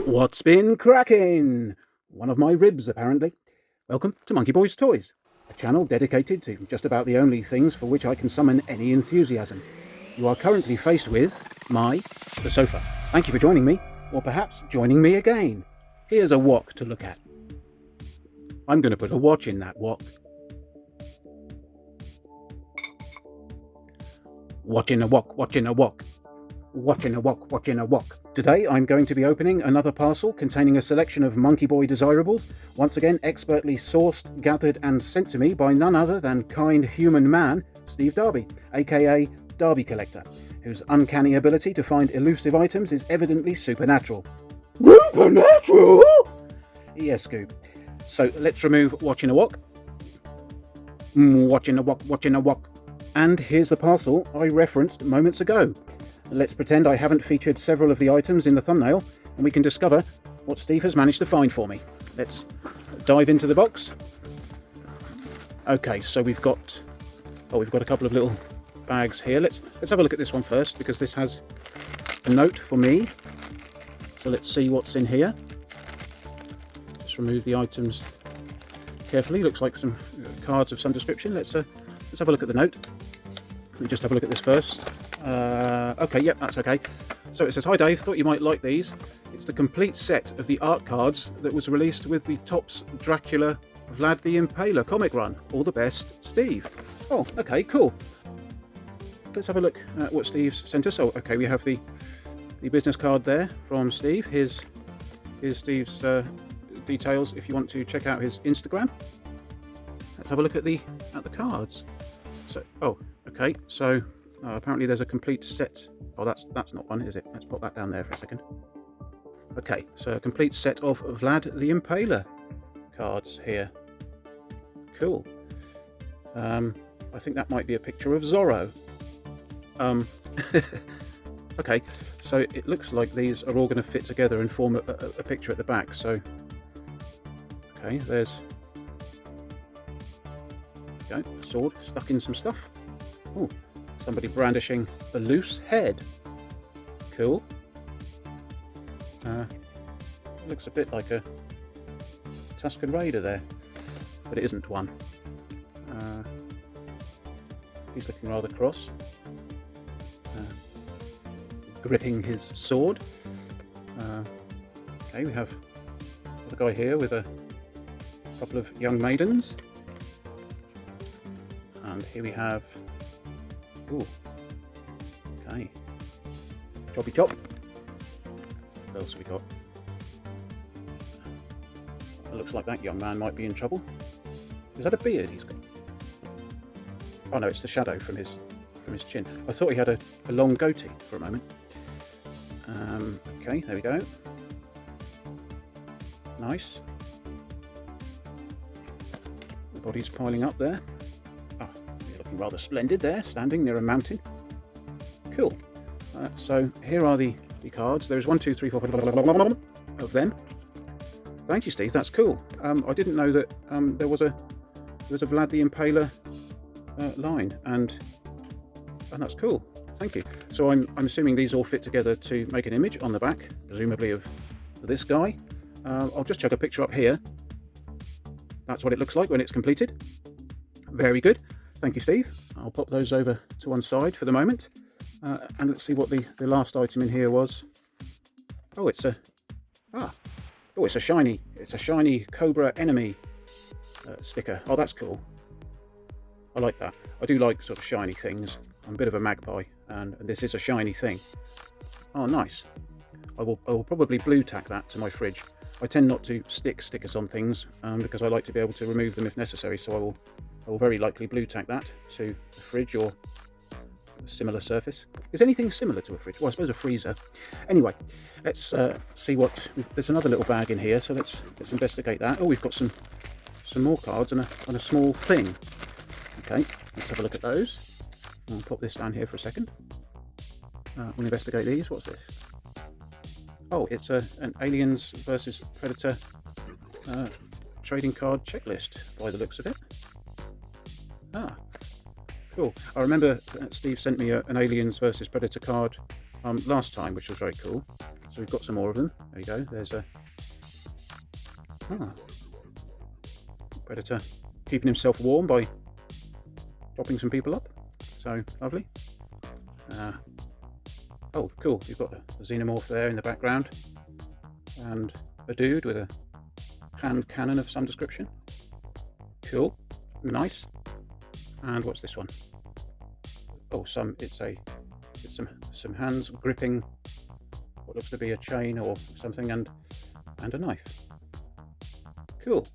What's been cracking? One of my ribs, apparently. Welcome to Monkey Boys Toys, a channel dedicated to just about the only things for which I can summon any enthusiasm. You are currently faced with the sofa. Thank you for joining me, or perhaps joining me again. Here's a wok to look at. I'm going to put a watch in that wok. Watching a wok, watching a wok. Watching a wok, watching a wok. Today I'm going to be opening another parcel containing a selection of Monkey Boy desirables, once again expertly sourced, gathered and sent to me by none other than kind human man, Steve Darby, aka DarbyCollector, whose uncanny ability to find elusive items is evidently supernatural. Supernatural? Yes, Scoob. So let's remove watching a wok. Watching a wok, watching a wok. And here's the parcel I referenced moments ago. Let's pretend I haven't featured several of the items in the thumbnail, and we can discover what Steve has managed to find for me. Let's dive into the box. Okay, so we've got a couple of little bags here. Let's have a look at this one first, because this has a note for me. So let's see what's in here. Just remove the items carefully. Looks like some cards of some description. Let's have a look at the note. Let me just have a look at this first. Okay, yep, that's okay. So it says, "Hi Dave, thought you might like these. It's the complete set of the art cards that was released with the Topps Dracula Vlad the Impaler comic run. All the best, Steve." Oh, okay, cool. Let's have a look at what Steve's sent us. Oh, okay, we have the business card there from Steve. Here's Steve's details if you want to check out his Instagram. Let's have a look at the cards. So, oh, okay, so apparently there's a complete set. Oh, that's not one, is it? Let's put that down there for a second. Okay, so a complete set of Vlad the Impaler cards here. Cool. I think that might be a picture of Zorro. Okay, so it looks like these are all going to fit together and form a picture at the back. So, okay, there's a sword stuck in some stuff. Oh, somebody brandishing a loose head. Cool. Looks a bit like a Tusken Raider there, but it isn't one. He's looking rather cross, gripping his sword. Okay, we have a guy here with a couple of young maidens, and here we have. Ooh, okay. Choppy chop. What else have we got? It looks like that young man might be in trouble. Is that a beard he's got? Oh no, it's the shadow from his chin. I thought he had a long goatee for a moment. Okay, there we go. Nice. The body's piling up there. Oh, you're looking rather splendid there, standing near a mountain. Cool. So here are the cards. There's 1, 2, 3, 4, 5 of them. Thank you, Steve. That's cool. I didn't know that there was a Vlad the Impaler line, and that's cool. Thank you. So I'm assuming these all fit together to make an image on the back, presumably of this guy. I'll just chuck a picture up here. That's what it looks like when it's completed. Very good. Thank you, Steve. I'll pop those over to one side for the moment. And let's see what the last item in here was. Oh, it's a shiny Cobra enemy sticker. Oh, that's cool. I like that. I do like sort of shiny things. I'm a bit of a magpie, and this is a shiny thing. Oh, nice. I will probably blue tack that to my fridge. I tend not to stick stickers on things because I like to be able to remove them if necessary. So I will very likely blue tack that to the fridge or a similar surface. Is anything similar to a fridge? Well, I suppose a freezer. Anyway, let's see what. There's another little bag in here, so let's investigate that. Oh, we've got some more cards and a small thing. Okay, let's have a look at those. I'll pop this down here for a second. We'll investigate these. What's this? Oh, it's an Aliens versus Predator trading card checklist by the looks of it. Ah, cool. I remember Steve sent me an Aliens versus Predator card last time, which was very cool. So we've got some more of them. There you go. There's a Predator keeping himself warm by dropping some people up. So lovely. Oh, cool. You've got a xenomorph there in the background, and a dude with a hand cannon of some description. Cool. Nice. And what's this one? Oh, some hands gripping what looks to be a chain or something, and a knife. Cool.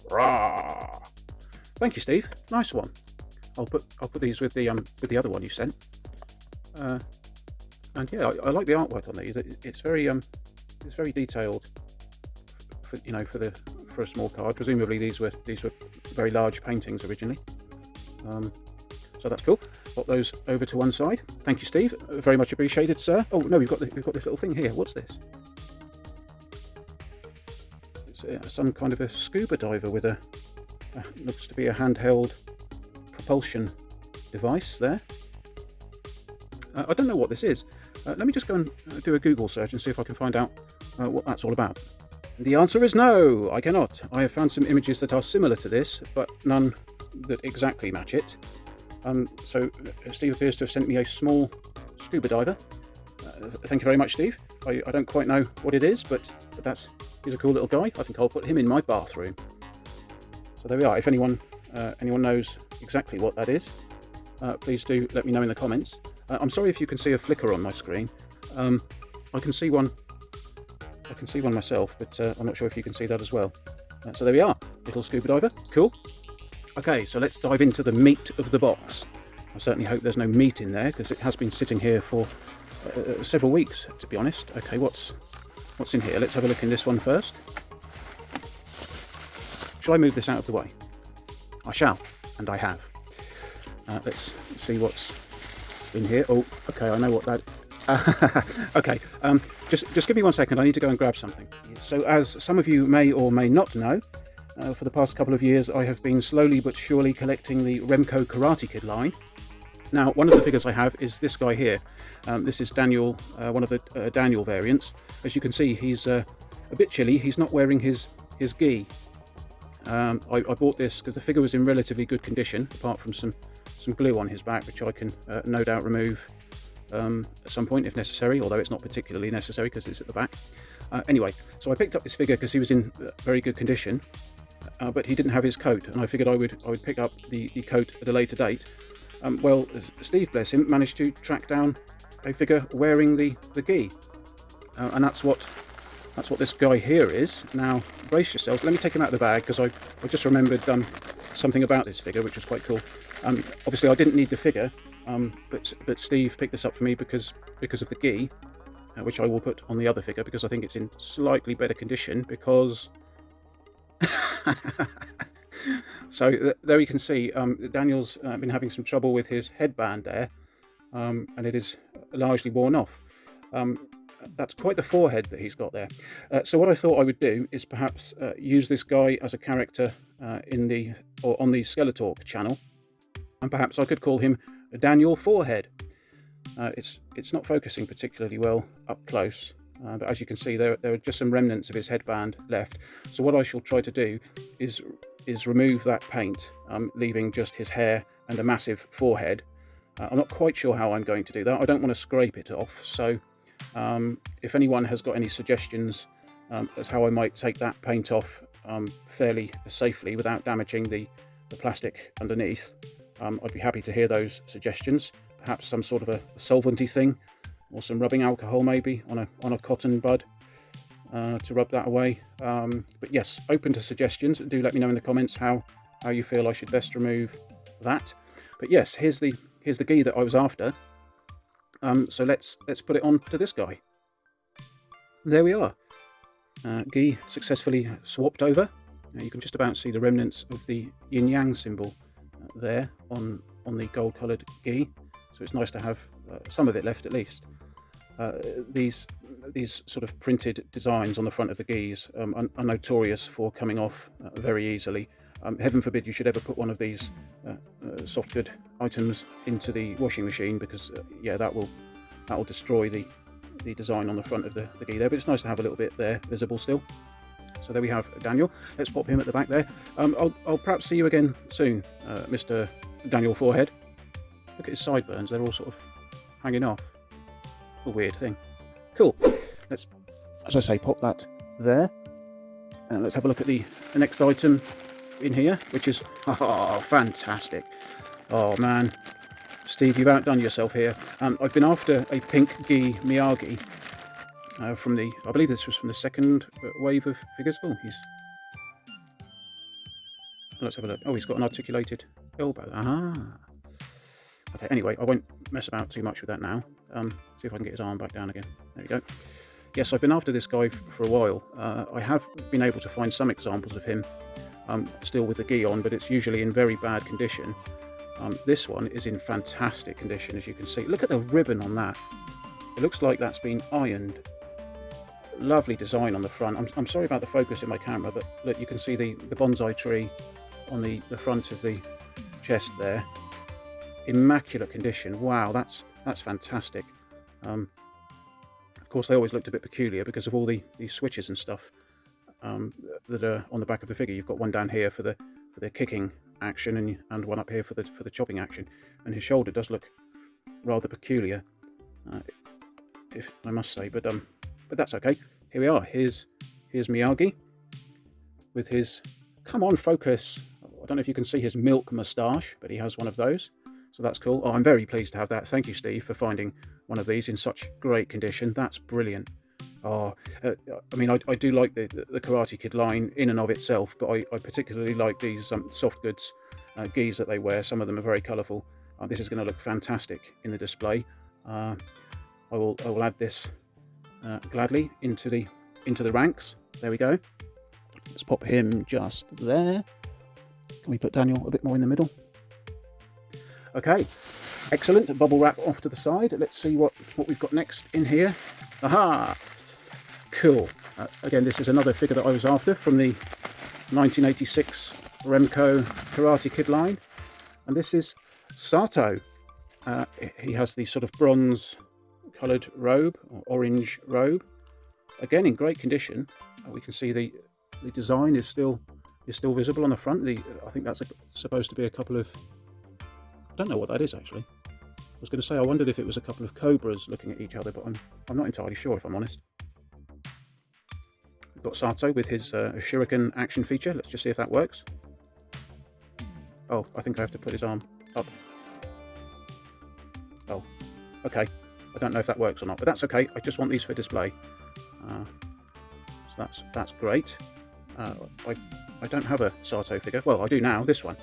Rah! Thank you, Steve. Nice one. I'll put these with the other one you sent. And yeah, I like the artwork on these. It's very detailed. For a small card. Presumably these were very large paintings originally. So that's cool. Pop those over to one side. Thank you, Steve. Very much appreciated, sir. Oh no, we've got this little thing here. What's this? It's some kind of a scuba diver with looks to be a handheld propulsion device there. I don't know what this is. Let me just go and do a Google search and see if I can find out what that's all about. The answer is no, I cannot. I have found some images that are similar to this, but none that exactly match it. So Steve appears to have sent me a small scuba diver. Thank you very much, Steve. I don't quite know what it is, but he's a cool little guy. I think I'll put him in my bathroom. So there we are. If anyone knows exactly what that is, please do let me know in the comments. I'm sorry if you can see a flicker on my screen. I can see one myself, but I'm not sure if you can see that as well. So there we are, little scuba diver, cool. Okay, so let's dive into the meat of the box. I certainly hope there's no meat in there, because it has been sitting here for several weeks, to be honest. Okay, what's in here? Let's have a look in this one first. Shall I move this out of the way? I shall, and I have. Let's see what's in here. Oh, okay, I know what that. Okay, just give me 1 second. I need to go and grab something. So, as some of you may or may not know, for the past couple of years, I have been slowly but surely collecting the Remco Karate Kid line. Now, one of the figures I have is this guy here. This is Daniel, one of the Daniel variants. As you can see, he's a bit chilly. He's not wearing his gi. I bought this because the figure was in relatively good condition, apart from some glue on his back, which I can no doubt remove at some point if necessary, although it's not particularly necessary because it's at the back. Anyway, so I picked up this figure because he was in very good condition, but he didn't have his coat, and I figured I would pick up the coat at a later date. Well, Steve, bless him, managed to track down a figure wearing the gi, and that's what this guy here is. Now, brace yourself. Let me take him out of the bag, because I just remembered something about this figure, which was quite cool. Obviously, I didn't need the figure, but Steve picked this up for me because of the gi, which I will put on the other figure, because I think it's in slightly better condition, because... So there you can see Daniel's been having some trouble with his headband there, and it is largely worn off. That's quite the forehead that he's got there. So what I thought I would do is perhaps use this guy as a character on the Skeletor channel, and perhaps I could call him Daniel Forehead. It's not focusing particularly well up close, but as you can see, there are just some remnants of his headband left. So what I shall try to do is remove that paint, leaving just his hair and a massive forehead. I'm not quite sure how I'm going to do that. I don't want to scrape it off, so if anyone has got any suggestions as how I might take that paint off fairly safely without damaging the plastic underneath, I'd be happy to hear those suggestions. Perhaps some sort of a solventy thing, or some rubbing alcohol maybe on a cotton bud to rub that away. But yes, open to suggestions. Do let me know in the comments how you feel I should best remove that. But yes, here's the gi that I was after. So let's put it on to this guy. There we are. Gi successfully swapped over. Now you can just about see the remnants of the yin-yang symbol there on the gold-coloured gi. So it's nice to have some of it left at least. These sort of printed designs on the front of the gis are notorious for coming off very easily. Heaven forbid you should ever put one of these soft good items into the washing machine, because yeah, that will destroy the the design on the front of the gi there, but it's nice to have a little bit there visible still. So there we have Daniel. Let's pop him at the back there. I'll perhaps see you again soon, Mr. Daniel Forehead. Look at his sideburns, they're all sort of hanging off. A weird thing. Cool. Let's, as I say, pop that there. And let's have a look at the next item in here, which is, oh, fantastic. Oh man, Steve, you've outdone yourself here. I've been after a pink gi Miyagi from the, I believe this was from the second wave of figures. Oh, let's have a look. Oh, he's got an articulated elbow. Aha. Okay, anyway, I won't mess about too much with that now. See if I can get his arm back down again. There we go. Yes, I've been after this guy for a while. I have been able to find some examples of him still with the gi on, but it's usually in very bad condition. This one is in fantastic condition, as you can see. Look at the ribbon on that. It looks like that's been ironed. Lovely design on the front. I'm sorry about the focus in my camera, but look, you can see the bonsai tree on the front of the chest there. Immaculate condition. Wow, that's fantastic. Of course, they always looked a bit peculiar because of all these switches and stuff that are on the back of the figure. You've got one down here for the kicking action and one up here for the chopping action. And his shoulder does look rather peculiar, if I must say. But that's okay. Here we are. Here's Miyagi with his, come on, focus. I don't know if you can see his milk moustache, but he has one of those. So that's cool. Oh, I'm very pleased to have that. Thank you, Steve, for finding one of these in such great condition. That's brilliant. Oh, I mean, I do like the Karate Kid line in and of itself, but I particularly like these soft goods gis that they wear. Some of them are very colourful. This is going to look fantastic in the display. I will add this gladly into the ranks. There we go. Let's pop him just there. Can we put Daniel a bit more in the middle? Okay, excellent. Bubble wrap off to the side. Let's see what we've got next in here. Aha! Cool. Again, this is another figure that I was after from the 1986 Remco Karate Kid line. And this is Sato. He has the sort of bronze coloured robe, or orange robe. Again, in great condition. We can see the design is still visible on the front. I think that's supposed to be a couple of, I don't know what that is actually. I was going to say I wondered if it was a couple of cobras looking at each other, but I'm not entirely sure, if I'm honest. We've got Sato with his shuriken action feature. Let's just see if that works. Oh, I think I have to put his arm up. Oh, okay. I don't know if that works or not, but that's okay. I just want these for display. So that's great. I don't have a Sato figure. Well, I do now, this one.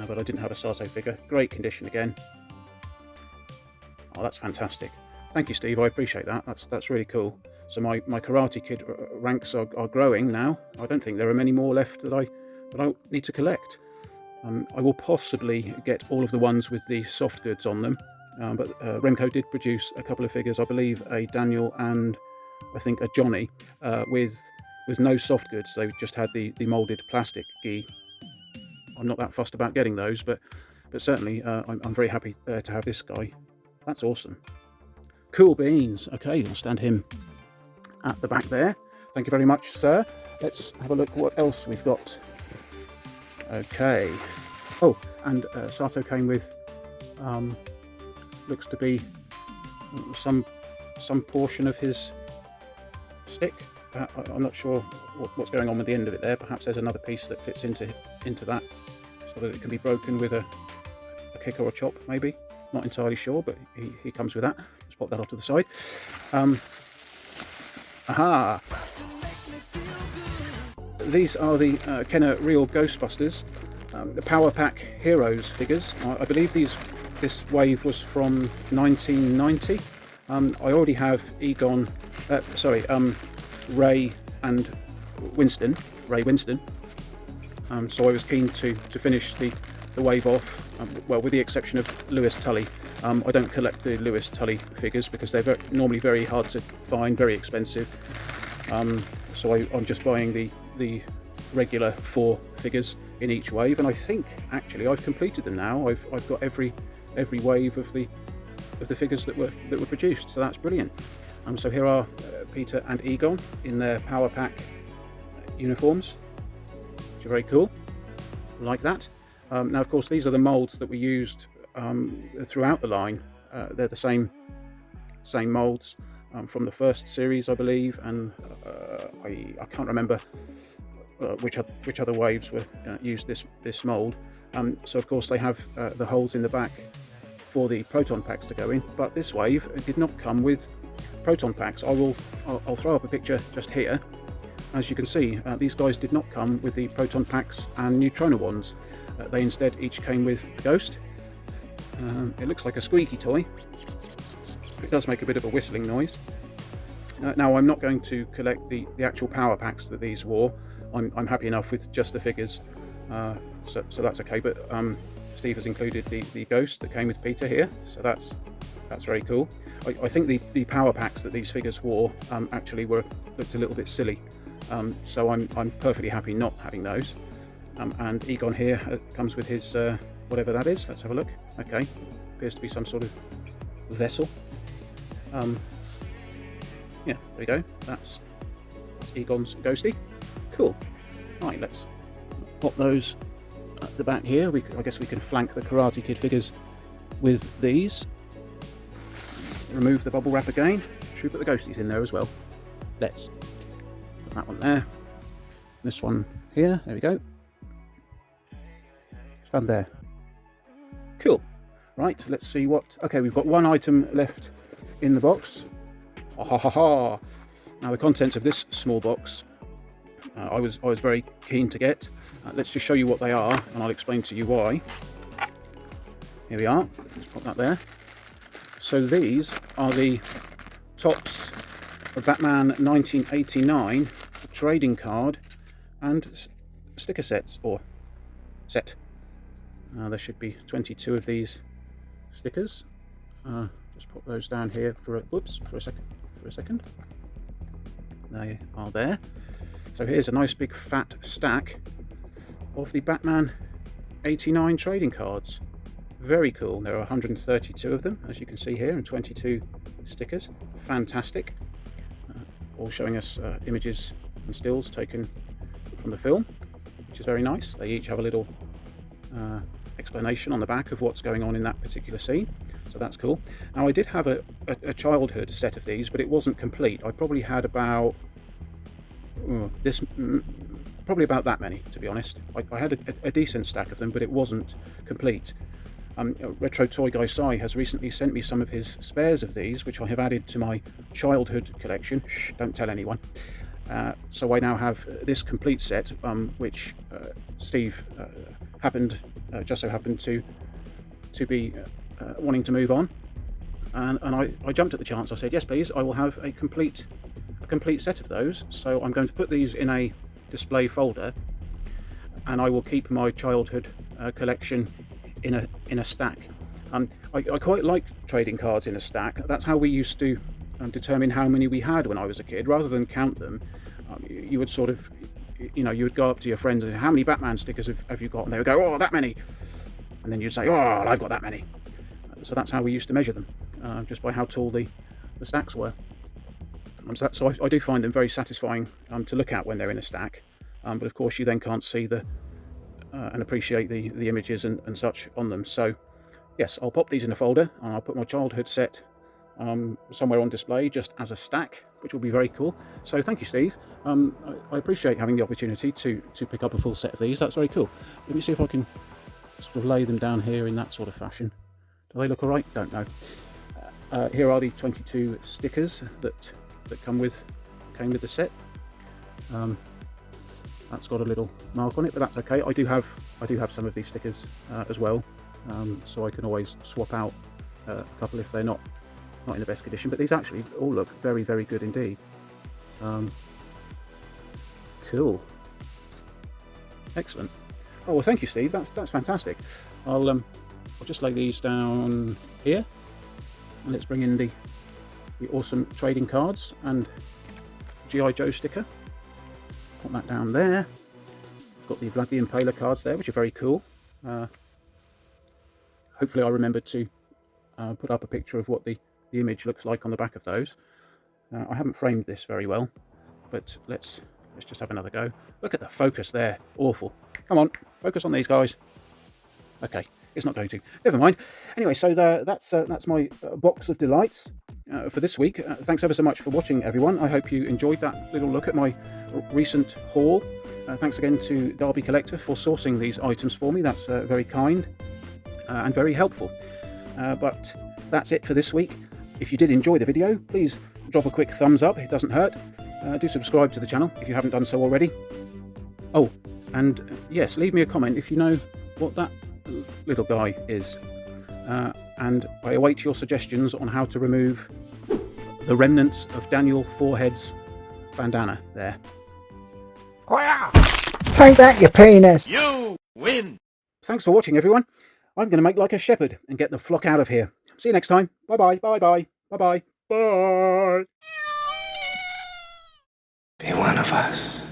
But I didn't have a Sato figure. Great condition again. Oh, that's fantastic. Thank you, Steve. I appreciate that. That's really cool. So my Karate Kid ranks are growing now. I don't think there are many more left that I need to collect. I will possibly get all of the ones with the soft goods on them. But Remco did produce a couple of figures, I believe a Daniel and I think a Johnny, with no soft goods. They just had the moulded plastic gi. I'm not that fussed about getting those, but certainly I'm very happy to have this guy. That's awesome. Cool beans. Okay, I'll stand him at the back there. Thank you very much, sir. Let's have a look what else we've got. Okay. Oh, and Sato came with looks to be some portion of his stick. I'm not sure what's going on with the end of it there. Perhaps there's another piece that fits into that, so that it can be broken with a kick or a chop, maybe. Not entirely sure, but he comes with that. Just pop that off to the side. Aha! These are the Kenner Real Ghostbusters, the Power Pack Heroes figures. I believe this wave was from 1990. I already have Ray and Winston. So I was keen to finish the wave off. Well, with the exception of Lewis Tully. I don't collect the Lewis Tully figures because they're normally very hard to find, very expensive. So I'm just buying the regular 4 figures in each wave, and I think actually I've completed them now. I've got every wave of the figures that were produced, so that's brilliant. So here are Peter and Egon in their Power Pack uniforms, which are very cool. Like that. Now, of course, these are the molds that we used throughout the line. They're the same molds from the first series, I believe, and I can't remember which other waves were used this mold. So, of course, they have the holes in the back for the proton packs to go in, but this wave did not come with proton packs. I'll throw up a picture just here. As you can see, these guys did not come with the proton packs and neutrona wands. They instead each came with a ghost. It looks like a squeaky toy. It does make a bit of a whistling noise. Now, I'm not going to collect the actual power packs that these wore. I'm happy enough with just the figures, so that's okay. But Steve has included the ghost that came with Peter here, so that's very cool. I think the power packs that these figures wore actually looked a little bit silly. So I'm perfectly happy not having those. And Egon here comes with his whatever that is. Let's have a look. Okay, appears to be some sort of vessel. Yeah, there we go. That's Egon's ghosty. Cool. Right, let's pop those at the back here. I guess we can flank the Karate Kid figures with these. Remove the bubble wrap again. Should we put the ghosties in there as well? Let's put that one there. This one here. There we go. Stand there. Cool. Right, let's see what... Okay, we've got one item left in the box. Ha ha ha! Now, the contents of this small box, I was very keen to get. Let's just show you what they are, and I'll explain to you why. Here we are. Let's pop that there. So these are the tops of Batman 1989 trading card and sticker sets, or set. There should be 22 of these stickers. Just put those down here for a second. They are there. So here's a nice big fat stack of the Batman 89 trading cards. Very cool. There are 132 of them, as you can see here, and 22 stickers. Fantastic. All showing us images and stills taken from the film, which is very nice. They each have a little explanation on the back of what's going on in that particular scene, so that's cool. Now, I did have a childhood set of these, but it wasn't complete. I probably had about probably about that many, to be honest. I had a decent stack of them, but it wasn't complete. Retro Toy Guy Sai has recently sent me some of his spares of these, which I have added to my childhood collection. Shh, don't tell anyone. So I now have this complete set, which Steve just so happened to be wanting to move on, and I jumped at the chance. I said, yes please, I will have a complete set of those. So I'm going to put these in a display folder, and I will keep my childhood collection in a stack. I quite like trading cards in a stack. That's how we used to determine how many we had when I was a kid. Rather than count them, you would sort of, you would go up to your friends and say, how many Batman stickers have you got? And they would go, oh, that many. And then you'd say, oh, I've got that many. So that's how we used to measure them, just by how tall the stacks were. So I do find them very satisfying to look at when they're in a stack. But of course, you then can't see and appreciate the images and such on them. So yes, I'll pop these in a folder, and I'll put my childhood set somewhere on display just as a stack, which will be very cool. So thank you, Steve. I appreciate having the opportunity to pick up a full set of these. That's very cool. Let me see if I can sort of lay them down here in that sort of fashion. Do they look all right? Don't know. Here are the 22 stickers that came with the set. That's got a little mark on it, but that's okay. I do have some of these stickers as well, so I can always swap out a couple if they're not in the best condition. But these actually all look very, very good indeed. Cool. Excellent. Oh well, thank you, Steve. That's fantastic. I'll just lay these down here, and let's bring in the awesome trading cards and G.I. Joe sticker. Put that down there. I've got the Vlad the Impaler cards there, which are very cool. Hopefully I remembered to put up a picture of what the image looks like on the back of those. I haven't framed this very well, but let's just have another go. Look at the focus there. Awful. Come on, focus on these guys. Okay, it's not going to. Never mind. Anyway, so that's my box of delights for this week. Thanks ever so much for watching, everyone. I hope you enjoyed that little look at my recent haul. Thanks again to DarbyCollector for sourcing these items for me. That's very kind and very helpful. But that's it for this week. If you did enjoy the video, please drop a quick thumbs up. It doesn't hurt. Do subscribe to the channel if you haven't done so already. Oh, and yes, leave me a comment if you know what that little guy is. And I await your suggestions on how to remove the remnants of Daniel Forehead's bandana there. Take that, you penis! You win! Thanks for watching, everyone. I'm going to make like a shepherd and get the flock out of here. See you next time. Bye-bye, bye-bye, bye-bye, bye. Be one of us.